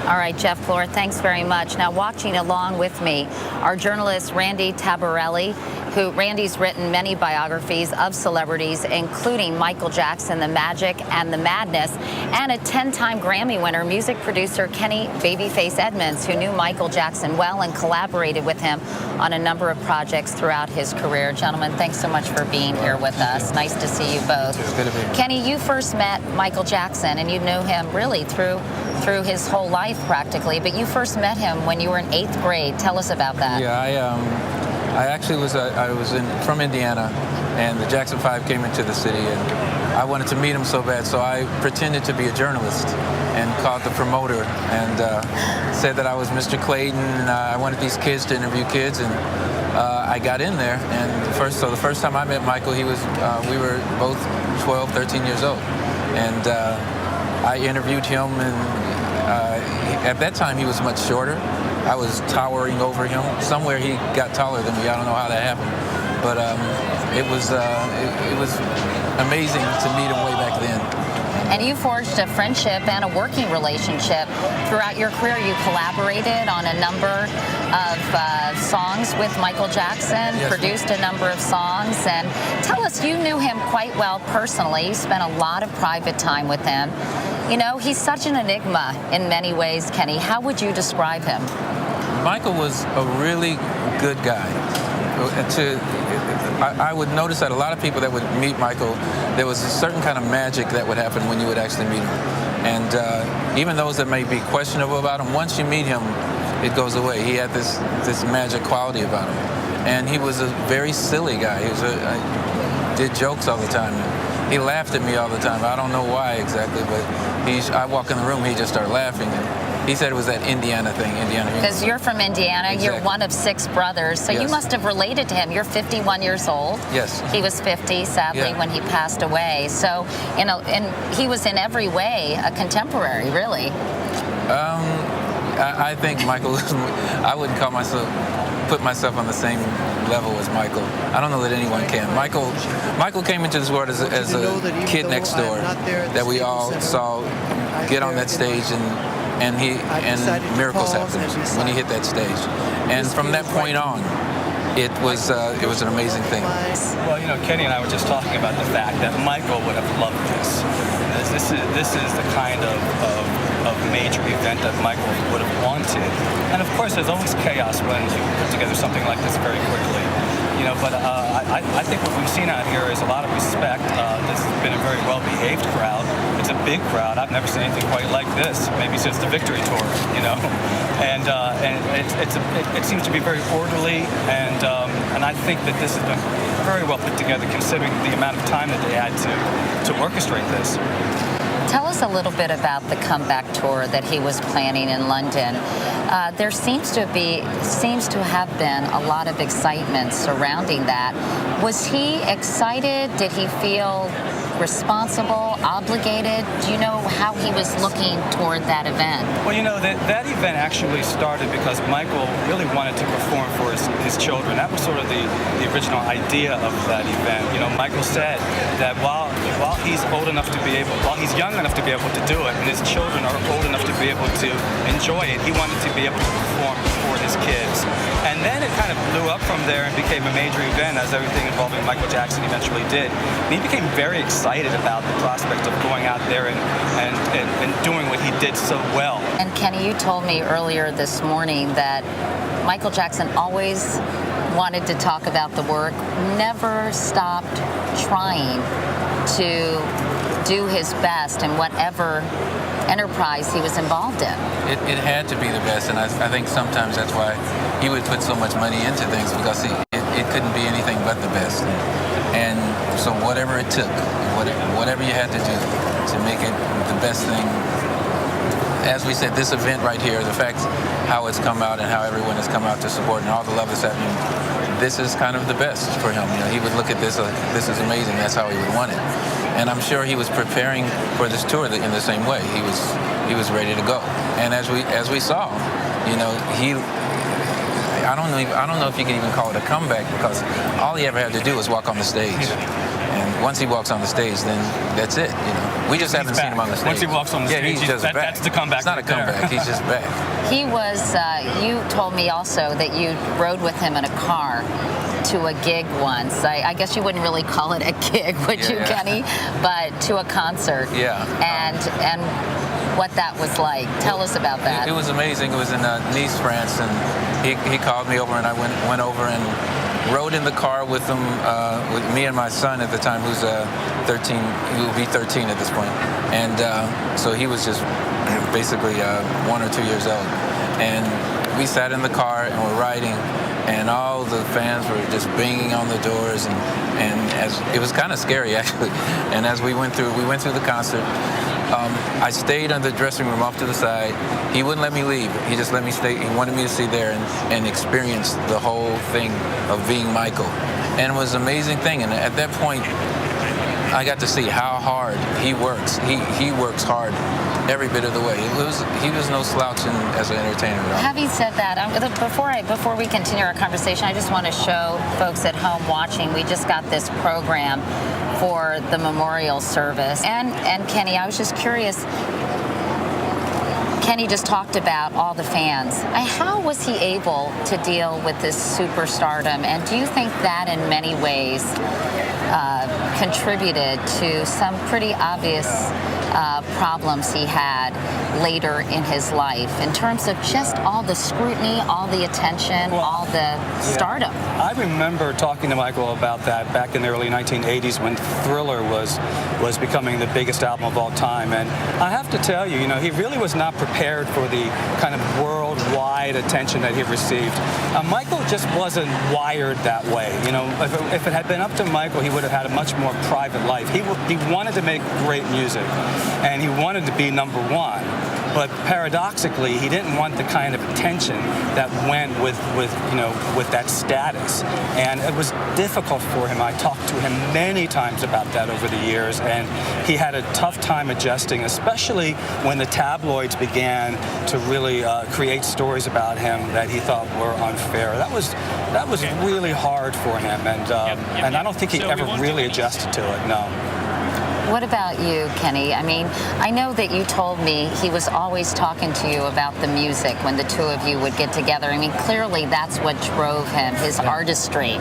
All right, Jeff Flora, thanks very much. Now, watching along with me, our journalist Randy Tabarelli, Randy's written many biographies of celebrities, including Michael Jackson, The Magic and the Madness, and a 10-time Grammy winner, music producer Kenny Babyface Edmonds, who knew Michael Jackson well and collaborated with him on a number of projects throughout his career. Gentlemen, thanks so much for being here with us. Nice to see you both. It's good to be here. Kenny, you first met Michael Jackson, and you knew him really through his whole life practically, but you first met him when you were in 8th grade. Tell us about that. Yeah, I actually was from Indiana, and the Jackson 5 came into the city, and I wanted to meet him so bad, so I pretended to be a journalist and called the promoter and said that I was Mr. Clayton, and I wanted these kids to interview kids, and I got in there. And the first time I met Michael, we were both 12, 13 years old, and I interviewed him, and at that time he was much shorter. I was towering over him. Somewhere he got taller than me. I don't know how that happened, but it was amazing to meet him way back then. And you forged a friendship and a working relationship throughout your career. You collaborated on a number of songs with Michael Jackson, yes, produced a number of songs. And tell us, you knew him quite well personally. You spent a lot of private time with him. You know, he's such an enigma in many ways, Kenny. How would you describe him? Michael was a really good guy. I would notice that a lot of people that would meet Michael, there was a certain kind of magic that would happen when you would actually meet him. And even those that may be questionable about him, once you meet him, it goes away. He had this magic quality about him. And he was a very silly guy. He did jokes all the time. He laughed at me all the time. I don't know why exactly, but I walk in the room, he just started laughing. And he said it was that Indiana thing, Because you're from Indiana, exactly. You're one of 6 brothers, so yes. You must have related to him. You're 51 years old. Yes. He was 50, sadly, yeah. when he passed away. So, and he was in every way a contemporary, really. I think Michael, I wouldn't put myself on the same level as Michael. I don't know that anyone can. Michael came into this world as a kid next door that we all saw get on that stage, and miracles happened when he hit that stage. And from that point on, it was an amazing thing. Well, you know, Kenny and I were just talking about the fact that Michael would have loved this. This is the kind of major event that Michael would have wanted. And of course, there's always chaos when you put together something like this very quickly. You know, but I think what we've seen out here is a lot of respect. This has been a very well-behaved crowd. It's a big crowd. I've never seen anything quite like this. Maybe since the Victory Tour, you know. And it seems to be very orderly, and I think that this has been very well put together, considering the amount of time that they had to orchestrate this. Tell us a little bit about the comeback tour that he was planning in London. There seems to have been a lot of excitement surrounding that. Was he excited? Did he feel responsible, obligated? Do you know how he was looking toward that event? Well, you know, that event actually started because Michael really wanted to perform for his children. That was sort of the original idea of that event. You know, Michael said that while he's young enough to be able to do it, and his children are old enough to be able to enjoy it, he wanted to be able to perform for his kids. And then it kind of blew up from there and became a major event, as everything involving Michael Jackson eventually did. And he became very excited about the prospect of going out there and doing what he did so well. And Kenny, you told me earlier this morning that Michael Jackson always wanted to talk about the work, never stopped trying to do his best in whatever enterprise he was involved in. It had to be the best, and I think sometimes that's why he would put so much money into things, because it couldn't be anything but the best. And so whatever it took, whatever you had to do to make it the best thing. As we said, this event right here, the fact how it's come out and how everyone has come out to support and all the love that's happening, this is kind of the best for him. You know, he would look at this, this is amazing. That's how he would want it. And I'm sure he was preparing for this tour in the same way. He was ready to go. And as we saw, you know, I don't know if you can even call it a comeback, because all he ever had to do was walk on the stage. And once he walks on the stage, then that's it. We just haven't seen him on the stage. Once he walks on the stage, he's just back. That's the comeback. It's not a comeback. He's just back. He was, you told me also that you rode with him in a car to a gig once. I guess you wouldn't really call it a gig, would you, Kenny? But to a concert. Yeah. And what that was like. Tell us about that. It was amazing. It was in Nice, France, and he called me over, and I went over and rode in the car with him, with me and my son at the time, who's 13. He will be 13 at this point. And so he was just basically 1 or 2 years old. And we sat in the car and we're riding, and all the fans were just banging on the doors, and as it was kind of scary actually. And as we went through the concert. I stayed in the dressing room off to the side. He wouldn't let me leave. He just let me stay. He wanted me to stay there and experience the whole thing of being Michael. And it was an amazing thing. And at that point, I got to see how hard he works. He works hard every bit of the way. He was no slouch as an entertainer. Having said that, before we continue our conversation, I just want to show folks at home watching, we just got this program for the memorial service. And Kenny, I was just curious, Kenny just talked about all the fans. How was he able to deal with this superstardom? And do you think that in many ways contributed to some pretty obvious problems he had later in his life in terms of just all the scrutiny, all the attention, all the stardom? I remember talking to Michael about that back in the early 1980s when Thriller was becoming the biggest album of all time. And I have to tell you, he really was not prepared for the kind of worldwide attention that he received. Michael just wasn't wired that way. If it had been up to Michael, he would have had a much more private life. He wanted to make great music, and he wanted to be number one. But paradoxically, he didn't want the kind of attention that went with that status. And it was difficult for him. I talked to him many times about that over the years, and he had a tough time adjusting, especially when the tabloids began to really create stories about him that he thought were unfair. That was really hard for him, and I don't think he ever really adjusted to it, no. What about you, Kenny? I mean, I know that you told me he was always talking to you about the music when the two of you would get together. I mean, clearly that's what drove him, his artistry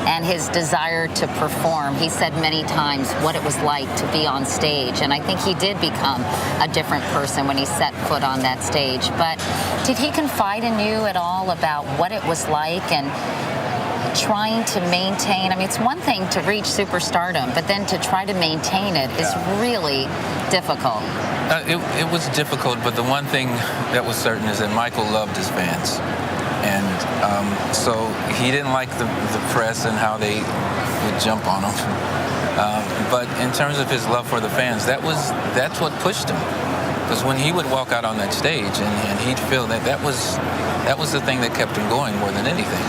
and his desire to perform. He said many times what it was like to be on stage, and I think he did become a different person when he set foot on that stage. But did he confide in you at all about what it was like and trying to maintain? I mean, it's one thing to reach superstardom, but then to try to maintain it is really difficult. It was difficult, but the one thing that was certain is that Michael loved his fans. And so he didn't like the press and how they would jump on him. But in terms of his love for the fans, that's what pushed him. Because when he would walk out on that stage and he'd feel that was the thing that kept him going more than anything.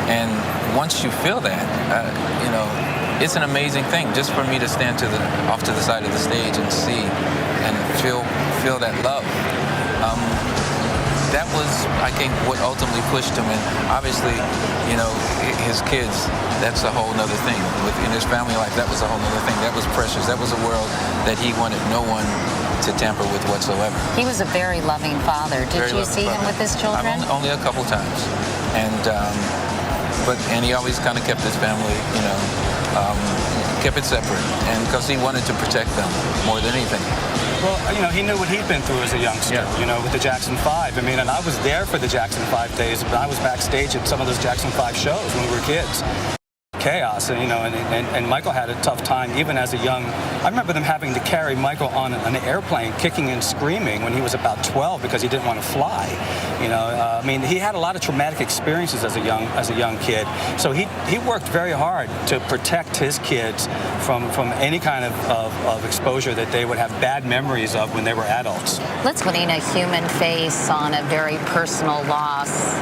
And once you feel that, it's an amazing thing just for me to stand off to the side of the stage and see and feel that love. That was, I think, what ultimately pushed him. And obviously, his kids, that's a whole nother thing. In his family life, that was a whole nother thing. That was precious. That was a world that he wanted no one to tamper with whatsoever. He was a very loving father. Did you see him with his children? Only a couple times. And he always kind of kept his family, kept it separate, and because he wanted to protect them more than anything. Well, he knew what he'd been through as a youngster, with the Jackson 5. I mean, and I was there for the Jackson 5 days, but I was backstage at some of those Jackson 5 shows when we were kids. Chaos, and Michael had a tough time even as a young. I remember them having to carry Michael on an airplane, kicking and screaming when he was about 12 because he didn't want to fly. I mean, he had a lot of traumatic experiences as a young kid. So he worked very hard to protect his kids from any kind of exposure that they would have bad memories of when they were adults. Let's put a human face on a very personal loss.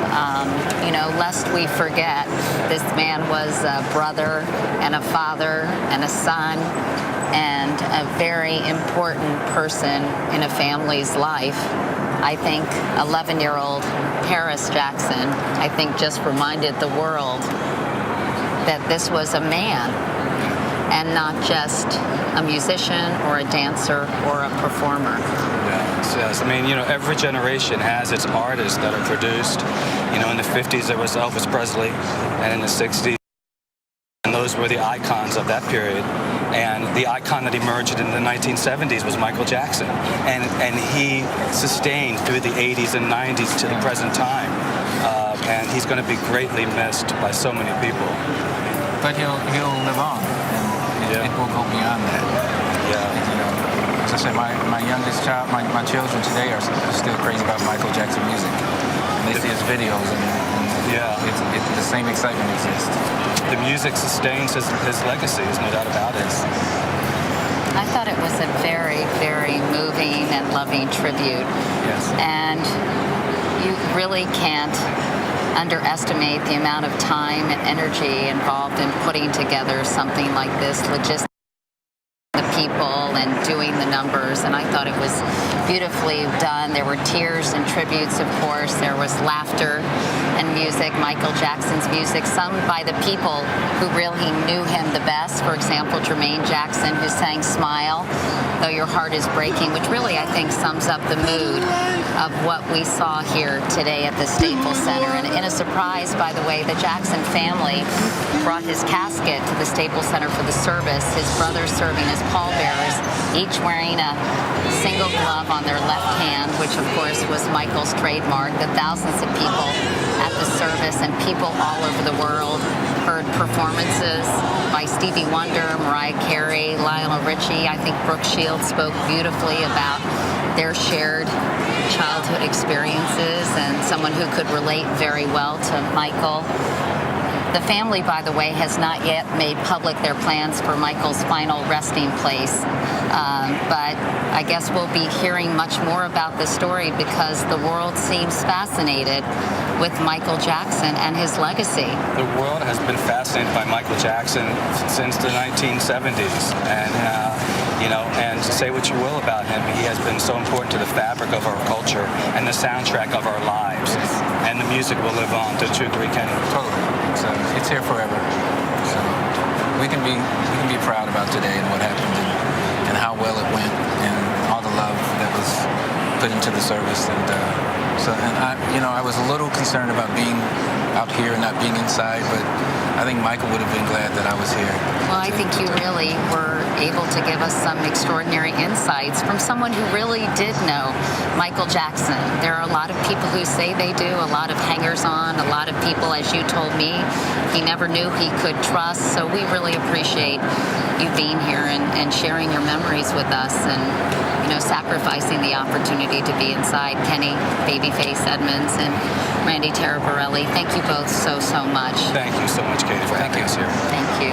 Lest we forget, this man was a brother and a father and a son and a very important person in a family's life. I think 11-year-old Paris Jackson, just reminded the world that this was a man and not just a musician or a dancer or a performer. Yes. I mean, every generation has its artists that are produced. In the 50s there was Elvis Presley, and in the 60s, and those were the icons of that period. And the icon that emerged in the 1970s was Michael Jackson. And he sustained through the 80s and 90s to the present time. And he's going to be greatly missed by so many people. But he'll live on, and it will go beyond that. Yeah. As I said, my youngest child, my children today are still crazy about Michael Jackson music. And they see his videos, and the same excitement exists. The music sustains his legacy, there's no doubt about it. I thought it was a very, very moving and loving tribute. Yes. And you really can't underestimate the amount of time and energy involved in putting together something like this, logistics, the people, and doing the numbers. And I thought it was beautifully done. There were tears and tributes, of course. There was laughter and music, Michael Jackson's music, sung by the people who really knew him the best. For example, Jermaine Jackson, who sang Smile, Though Your Heart Is Breaking, which really, I think, sums up the mood of what we saw here today at the Staples Center. And in a surprise, by the way, the Jackson family brought his casket to the Staples Center for the service, his brothers serving as pallbearers, each wearing a single glove on their left hand, which of course was Michael's trademark. The thousands of people at the service and people all over the world heard performances by Stevie Wonder, Mariah Carey, Lionel Richie. I think Brooke Shields spoke beautifully about their shared childhood experiences, and someone who could relate very well to Michael. The family, by the way, has not yet made public their plans for Michael's final resting place. But I guess we'll be hearing much more about the story because the world seems fascinated with Michael Jackson and his legacy. The world has been fascinated by Michael Jackson since the 1970s. And say what you will about him, he has been so important to the fabric of our culture and the soundtrack of our lives. And the music will live on. Don't you agree, Kenny? Totally. So it's here forever. So we can be proud about today and what happened and how well it went and all the love that was put into the service. And I was a little concerned about being out here and not being inside, but I think Michael would have been glad that I was here. Well, I think you really were able to give us some extraordinary insights from someone who really did know Michael Jackson. There are a lot of people who say they do, a lot of hangers-on, a lot of people, as you told me, he never knew he could trust. So we really appreciate you being here and sharing your memories with us and, sacrificing the opportunity to be inside. Kenny, Babyface Edmonds, and Randy Taraborelli, thank you both so much. Thank you so much, Katie, for having us here. Thank you.